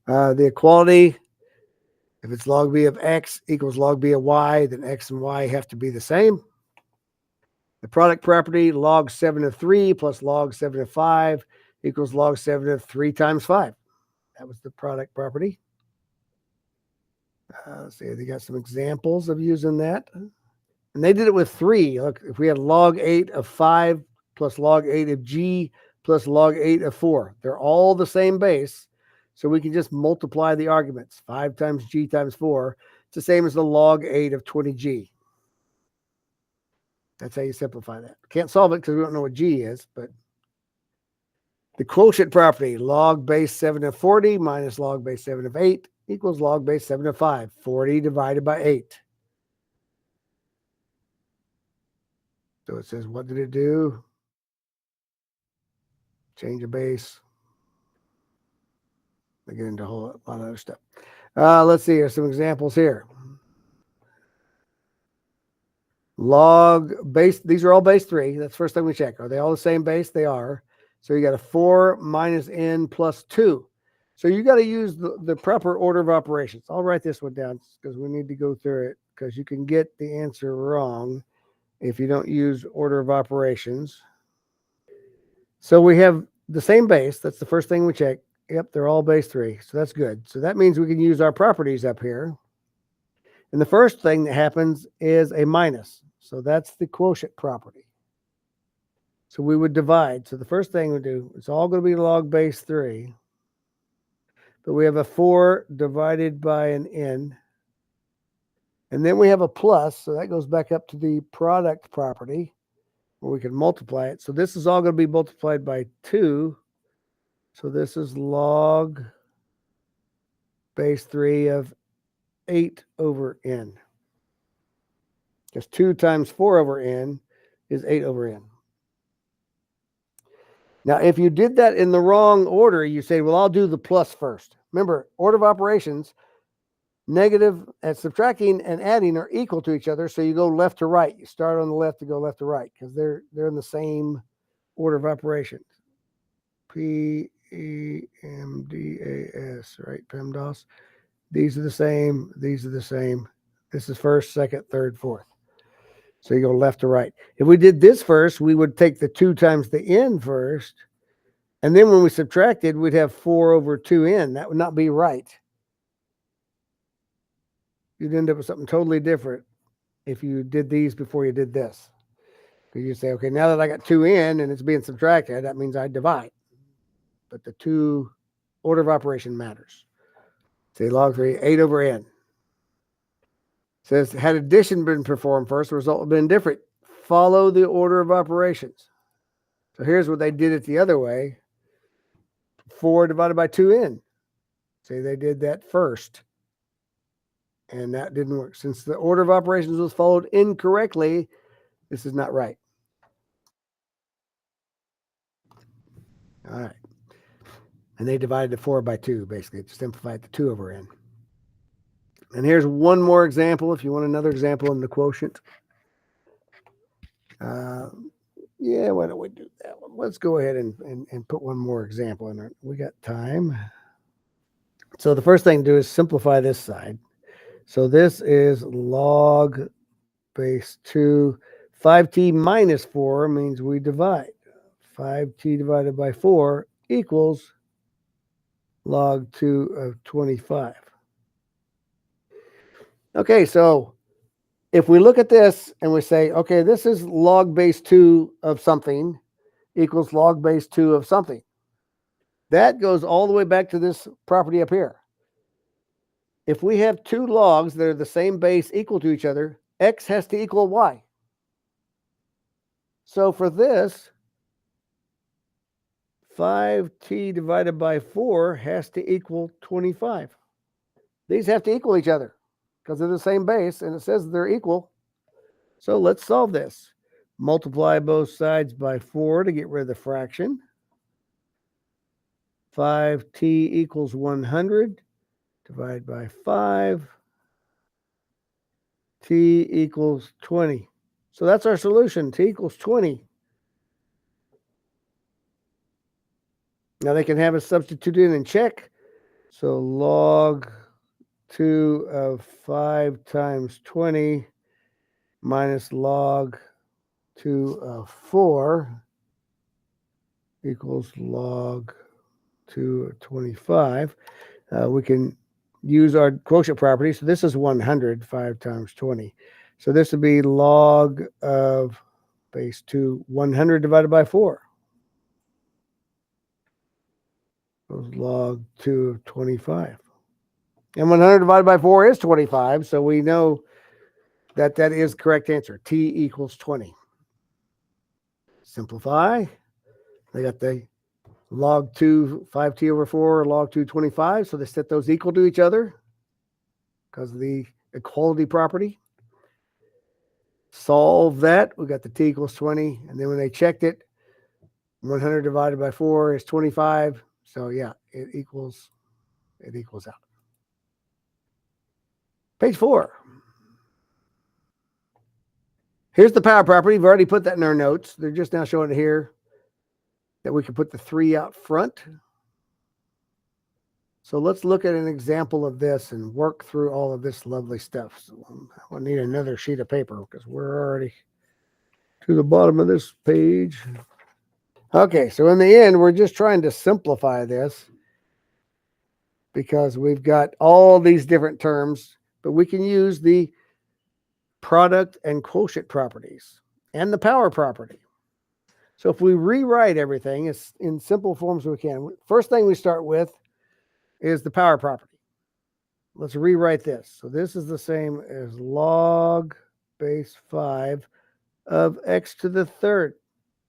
The equality, if it's log b of x equals log b of y, then x and y have to be the same. The product property, log 7 of 3 plus log 7 of 5 equals log 7 of 3 times 5. That was the product property. Let's see, they got some examples of using that. And they did it with 3. Look, if we had log 8 of 5 plus log 8 of g plus log 8 of 4, they're all the same base. So we can just multiply the arguments. 5 times g times 4. It's the same as the log 8 of 20g. That's how you simplify that. Can't solve it because we don't know what g is, but the quotient property, log base 7 of 40 minus log base 7 of 8 equals log base 7 of 5. 40 divided by 8. So it says, what did it do? Change a base. They get into a whole lot of other stuff. Let's see. Here's some examples here. Log base. These are all base 3. That's the first thing we check. Are they all the same base? They are. So you got a 4 minus n plus 2. So you got to use the proper order of operations. I'll write this one down because we need to go through it because you can get the answer wrong if you don't use order of operations. So we have the same base. That's the first thing we check. Yep, they're all base 3. So that's good. So that means we can use our properties up here. And the first thing that happens is a minus. So that's the quotient property. So we would divide. So the first thing we do, it's all going to be log base 3. But we have a 4 divided by an n. And then we have a plus. So that goes back up to the product property where we can multiply it. So this is all going to be multiplied by 2. So this is log base 3 of 8 over n. Because 2 times 4 over n is 8 over n. Now, if you did that in the wrong order, you say, well, I'll do the plus first. Remember, order of operations, negative and subtracting and adding are equal to each other. So you go left to right. You start on the left to go left to right because they're in the same order of operations. PEMDAS, right? PEMDAS. These are the same. These are the same. This is first, second, third, fourth. So you go left to right. If we did this first, we would take the 2 times the n first. And then when we subtracted, we'd have 4 over 2n. That would not be right. You'd end up with something totally different if you did these before you did this. Because you say, okay, now that I got 2n and it's being subtracted, that means I divide. But the 2 order of operation matters. Say log 3, 8 over n. Says, had addition been performed first, the result would have been different. Follow the order of operations. So here's what they did it the other way. 4 divided by 2n. Say they did that first. And that didn't work. Since the order of operations was followed incorrectly, this is not right. All right. And they divided the 4 by 2, basically, to simplify it to 2 over n. And here's one more example, if you want another example in the quotient. Yeah, why don't we do that one? Let's go ahead and put one more example in there. We got time. So the first thing to do is simplify this side. So this is log base 2. 5t minus 4 means we divide. 5t divided by 4 equals log 2 of 25. Okay, so if we look at this and we say, okay, this is log base 2 of something equals log base 2 of something. That goes all the way back to this property up here. If we have 2 logs that are the same base equal to each other, x has to equal y. So for this, 5t divided by 4 has to equal 25. These have to equal each other because they're the same base, and it says they're equal. So let's solve this. Multiply both sides by 4 to get rid of the fraction. 5t equals 100. Divide by 5. T equals 20. So that's our solution. T equals 20. Now they can have it substituted in and check. So log 2 of 5 times 20 minus log 2 of 4 equals log 2 of 25. We can use our quotient property. So this is 100, 5 times 20. So this would be log of base 2, 100 divided by 4. Goes log 2 of 25. And 100 divided by 4 is 25. So we know that that is correct answer. T equals 20. Simplify. They got the log 2, 5t over 4, log 2, 25. So they set those equal to each other because of the equality property. Solve that. We got the t equals 20. And then when they checked it, 100 divided by 4 is 25. So yeah, it equals out. Page 4. Here's the power property. We've already put that in our notes. They're just now showing it here that we can put the 3 out front. So let's look at an example of this and work through all of this lovely stuff. So we'll need another sheet of paper because we're already to the bottom of this page. Okay, so in the end, we're just trying to simplify this because we've got all these different terms, but we can use the product and quotient properties and the power property. So if we rewrite everything as in simple forms we can, first thing we start with is the power property. Let's rewrite this. So this is the same as log base 5 of x to the third,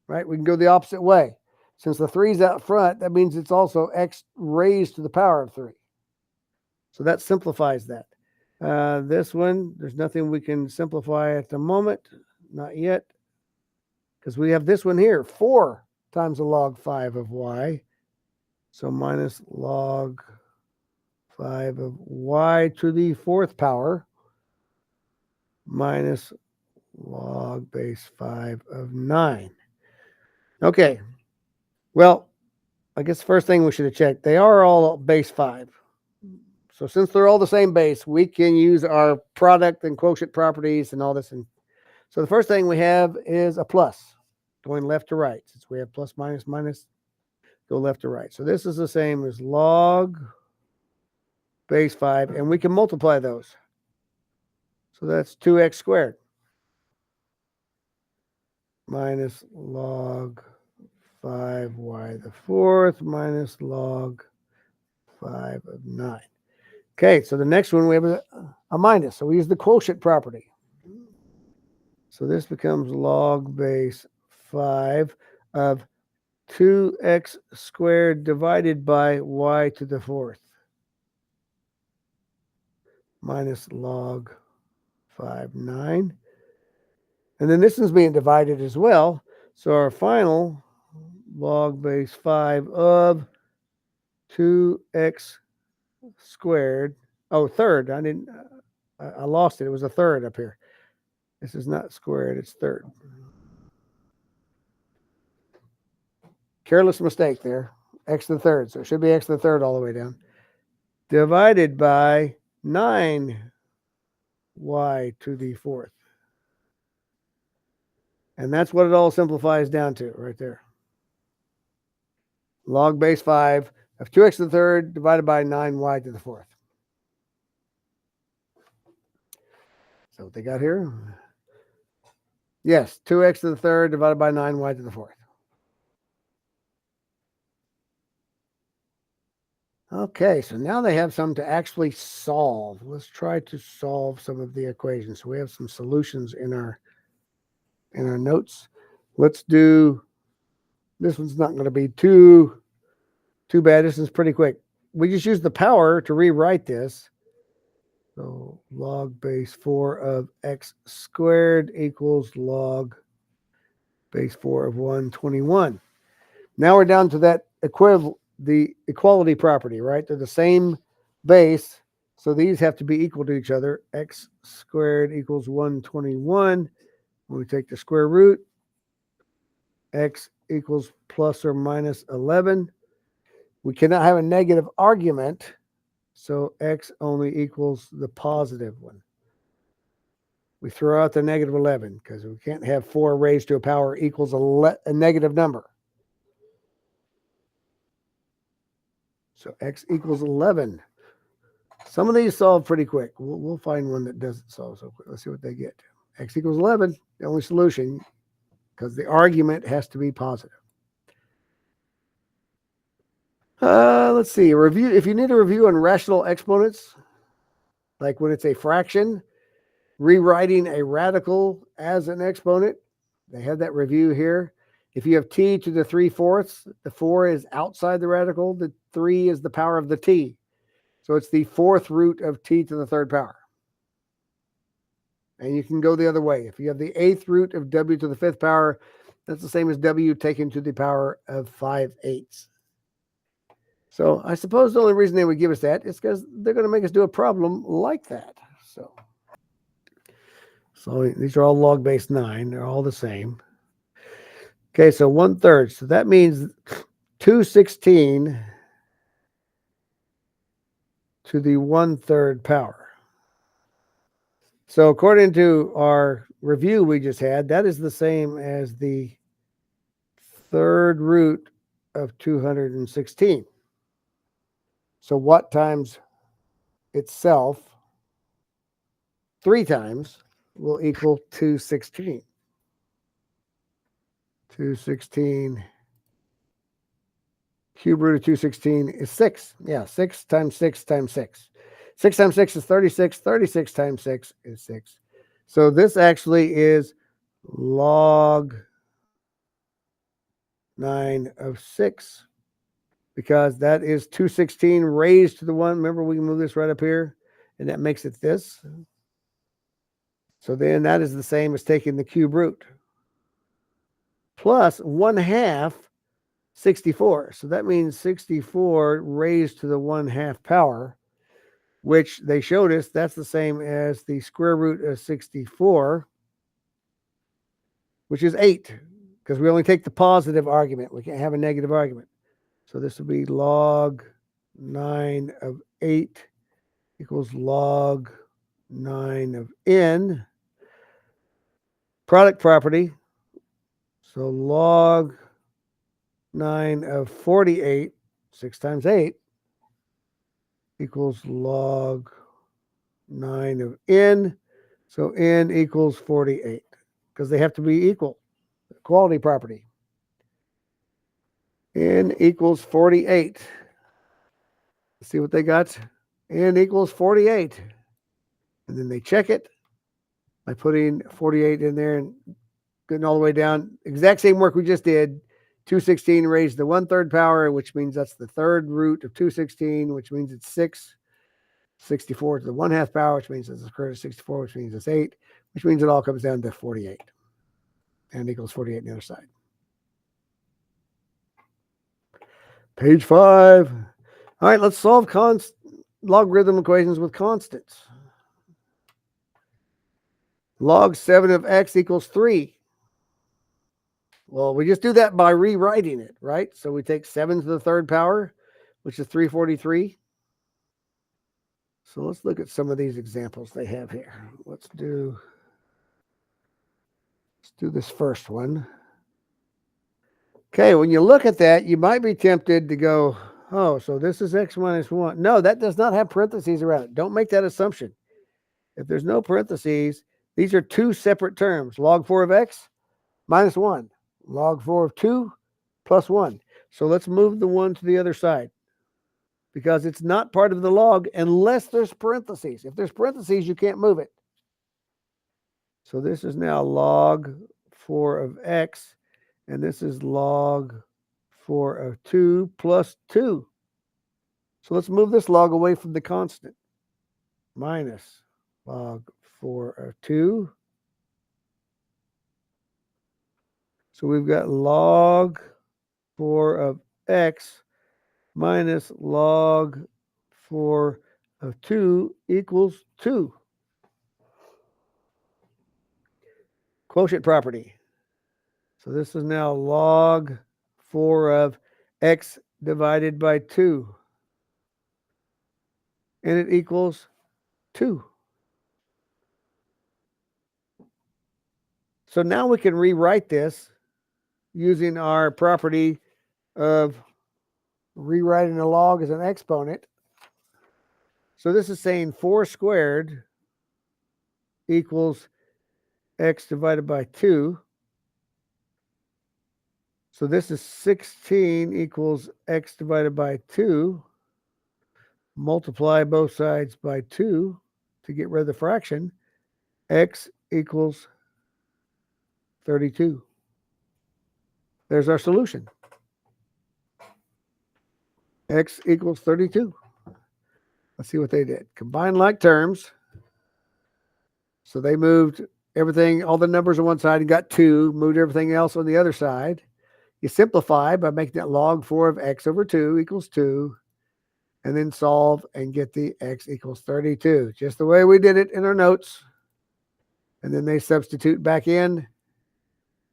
right? We can go the opposite way. Since the 3 is out front, that means it's also x raised to the power of 3. So that simplifies that. This one, there's nothing we can simplify at the moment. Not yet. Because we have this one here, 4 times the log 5 of y. So minus log 5 of y to the 4th power minus log base 5 of 9. Okay. Well, I guess the first thing we should have checked, they are all base 5. So since they're all the same base, we can use our product and quotient properties and all this. And so the first thing we have is a plus going left to right. Since we have plus, minus, minus, go left to right. So this is the same as log base 5, and we can multiply those. So that's 2x squared minus log 5y the 4th minus log 5 of 9. Okay, so the next one we have a minus. So we use the quotient property. So this becomes log base 5 of 2x squared divided by y to the 4th minus log 5, 9. And then this is being divided as well. So our final log base 5 of 2x squared. Oh, third. I lost it. It was a third up here. This is not squared. It's third. Careless mistake there. X to the third. So it should be x to the third all the way down. Divided by 9y to the 4th. And that's what it all simplifies down to right there. Log base 5 of 2x to the third divided by 9y to the 4th. So what they got here? Yes, 2x to the third divided by 9y to the 4th. Okay, so now they have some to actually solve. Let's try to solve some of the equations. So we have some solutions in our notes. Let's do, this one's not going to be too bad. This is pretty quick. We just use the power to rewrite this. So log base 4 of x squared equals log base 4 of 121. Now we're down to that the equality property, right? They're the same base, so these have to be equal to each other. X squared equals 121. When we take the square root, x equals plus or minus 11. We cannot have a negative argument, so x only equals the positive one. We throw out the negative 11 because we can't have 4 raised to a power equals a negative number. So x equals 11. Some of these solve pretty quick. We'll find one that doesn't solve so quick. Let's see what they get. X equals 11, the only solution, because the argument has to be positive. Let's see. Review. If you need a review on rational exponents, like when it's a fraction, rewriting a radical as an exponent, they have that review here. If you have t to the 3/4, the 4 is outside the radical. The 3 is the power of the t. So it's the 4th root of t to the 3rd power. And you can go the other way. If you have the 8th root of w to the 5th power, that's the same as w taken to the power of 5/8. So I suppose the only reason they would give us that is because they're going to make us do a problem like that. So these are all log base 9. They're all the same. Okay, so 1/3. So that means 216 to the 1/3 power. So according to our review we just had, that is the same as the 3rd root of 216. So what times itself 3 times will equal 216. 216 cube root of 216 is 6. Yeah, 6 times 6 times 6. 6 times 6 is 36. 36 times 6 is 6. So this actually is log 9 of 6, because that is 216 raised to the 1. Remember, we can move this right up here, and that makes it this. So then that is the same as taking the cube root plus 1/2 64. So that means 64 raised to the 1/2 power, which they showed us that's the same as the square root of 64, which is 8, because we only take the positive argument. We can't have a negative argument. So this will be log 9 of 8 equals log 9 of n. Product property. So log 9 of 48, 6 times 8, equals log 9 of n. So n equals 48, because they have to be equal. Equality property. N equals 48. Let's see what they got. N equals 48. And then they check it by putting 48 in there and getting all the way down. Exact same work we just did. 216 raised to the 1/3 power, which means that's the 3rd root of 216, which means it's 6. 64 to the 1/2 power, which means it's the square root of 64, which means it's 8, which means it all comes down to 48. And equals 48 on the other side. Page 5. All right, let's solve logarithm equations with constants. Log 7 of x equals 3. Well, we just do that by rewriting it, right? So we take 7 to the 3rd power, which is 343. So let's look at some of these examples they have here. Let's do this first one. Okay, when you look at that, you might be tempted to go, oh, so this is x minus 1. No, that does not have parentheses around it. Don't make that assumption. If there's no parentheses, these are 2 separate terms. Log 4 of x minus 1. Log 4 of 2 plus 1. So let's move the 1 to the other side, because it's not part of the log unless there's parentheses. If there's parentheses, you can't move it. So this is now log 4 of x, and this is log 4 of 2 plus 2. So let's move this log away from the constant. Minus log 4 of 2. So we've got log 4 of x minus log 4 of 2 equals 2. Quotient property. So this is now log 4 of x divided by 2. And it equals 2. So now we can rewrite this using our property of rewriting a log as an exponent. So this is saying 4 squared equals x divided by 2. So this is 16 equals x divided by 2. Multiply both sides by 2 to get rid of the fraction. X equals 32. There's our solution. X equals 32. Let's see what they did. Combine like terms. So they moved everything, all the numbers on one side and got 2, moved everything else on the other side. You simplify by making that log 4 of x over 2 equals 2, and then solve and get the x equals 32, just the way we did it in our notes. And then they substitute back in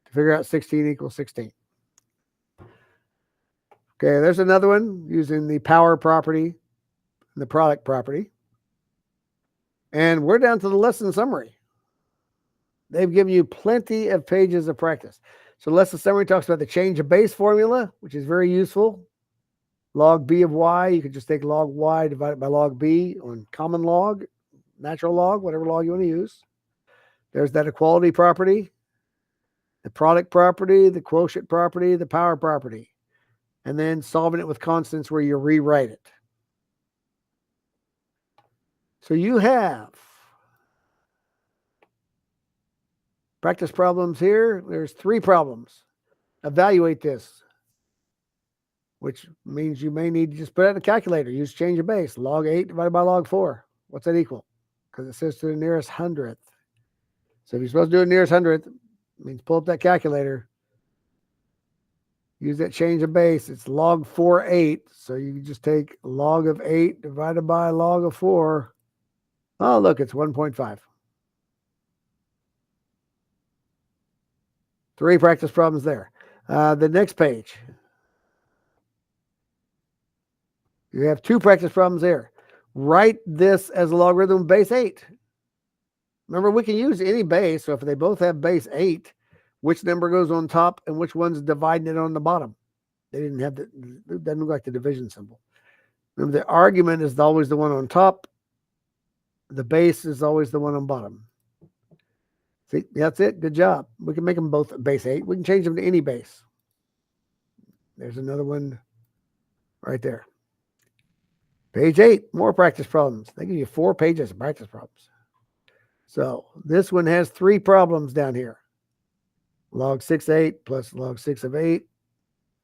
to figure out 16 equals 16. Okay, there's another one using the power property and the product property. And we're down to the lesson summary. They've given you plenty of pages of practice. So lesson summary talks about the change of base formula, which is very useful. Log b of y, you could just take log y divided by log b on common log, natural log, whatever log you want to use. There's that equality property, the product property, the quotient property, the power property, and then solving it with constants where you rewrite it. So you have practice problems here. There's 3 problems. Evaluate this, which means you may need to just put it in a calculator. Use change of base. Log 8 divided by log 4. What's that equal? Because it says to the nearest hundredth. So if you're supposed to do it nearest hundredth, it means pull up that calculator. Use that change of base. It's log 4 8. So you can just take log of 8 divided by log of 4. Oh, look, it's 1.5. 3 practice problems there. The next page. You have 2 practice problems there. Write this as a logarithm of base 8. Remember, we can use any base. So if they both have base 8, which number goes on top and which one's dividing it on the bottom? They didn't have it doesn't look like the division symbol. Remember, the argument is always the one on top. The base is always the one on bottom. See, that's it. Good job. We can make them both base 8. We can change them to any base. There's another one right there. Page 8, more practice problems. They give you 4 pages of practice problems. So this one has 3 problems down here. Log 6 8 plus log 6 of 8.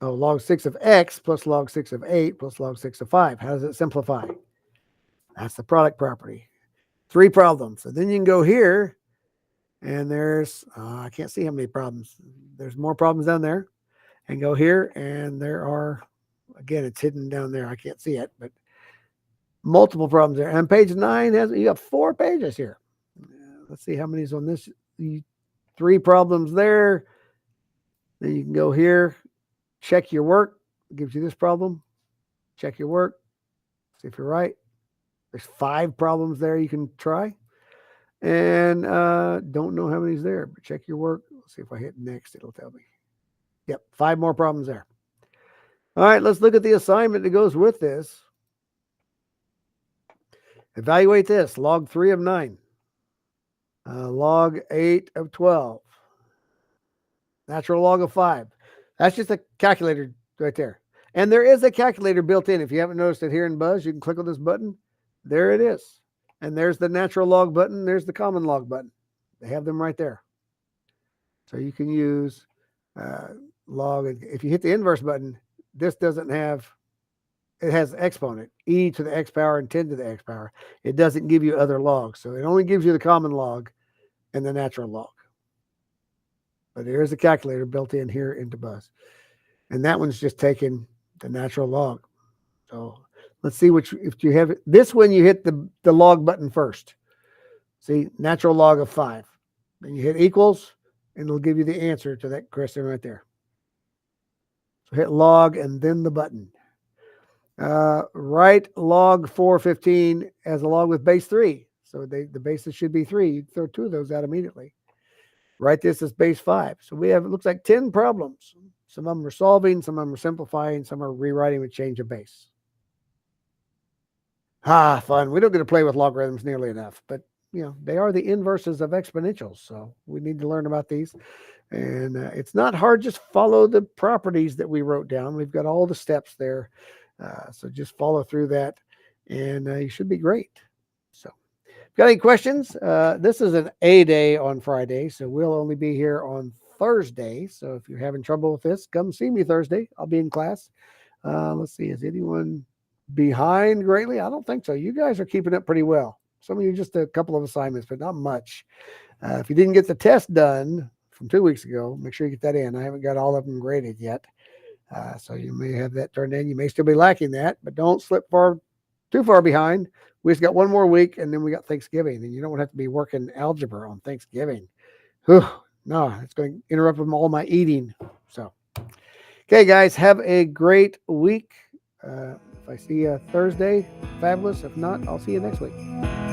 Oh, log 6 of x plus log 6 of 8 plus log 6 of 5. How does it simplify? That's the product property. 3 problems. So then you can go here, and there's, I can't see how many problems. There's more problems down there. And go here, and there are, again, it's hidden down there. I can't see it, but multiple problems there. And page 9 has, you got 4 pages here. Let's see how many is on this. 3 problems there. Then you can go here, check your work. It gives you this problem. Check your work. See if you're right. There's 5 problems there you can try. And don't know how many's there, but check your work. Let's see if I hit next, it'll tell me. Yep, 5 more problems there. All right, let's look at the assignment that goes with this. Evaluate this. Log 3 of 9. Log 8 of 12. Natural log of 5. That's just a calculator right there. And there is a calculator built in. If you haven't noticed it here in Buzz, you can click on this button. There it is. And there's the natural log button. There's the common log button. They have them right there. So you can use log. If you hit the inverse button, this doesn't have, it has exponent, e to the x power and 10 to the x power. It doesn't give you other logs. So it only gives you the common log and the natural log. But there is a calculator built in here into Buzz. And that one's just taking the natural log. So let's see which, if you have it. This one, you hit the log button first. See, natural log of 5. Then you hit equals, and it'll give you the answer to that question right there. So hit log and then the button. Write log 415 as a log with base 3. So the bases should be 3. You throw 2 of those out immediately. Write this as base 5. So we have, it looks like 10 problems. Some of them are solving, some of them are simplifying, some are rewriting with change of base. Fun. We don't get to play with logarithms nearly enough, but they are the inverses of exponentials, so we need to learn about these. And it's not hard. Just follow the properties that we wrote down. We've got all the steps there. So just follow through that, and you should be great. So if you've got any questions, this is an A day on Friday, so we'll only be here on Thursday. So if you're having trouble with this, come see me Thursday. I'll be in class. Let's see. Is anyone behind greatly? I don't think so. You guys are keeping up pretty well. Some of you just a couple of assignments, but not much. If you didn't get the test done from 2 weeks ago, make sure you get that in. I haven't got all of them graded yet. So you may have that turned in. You may still be lacking that, but don't slip too far behind. We just got one more week, and then we got Thanksgiving, and you don't have to be working algebra on Thanksgiving. Whew, no, it's going to interrupt all my eating. So, okay, guys, have a great week. If I see you Thursday, fabulous. If not, I'll see you next week.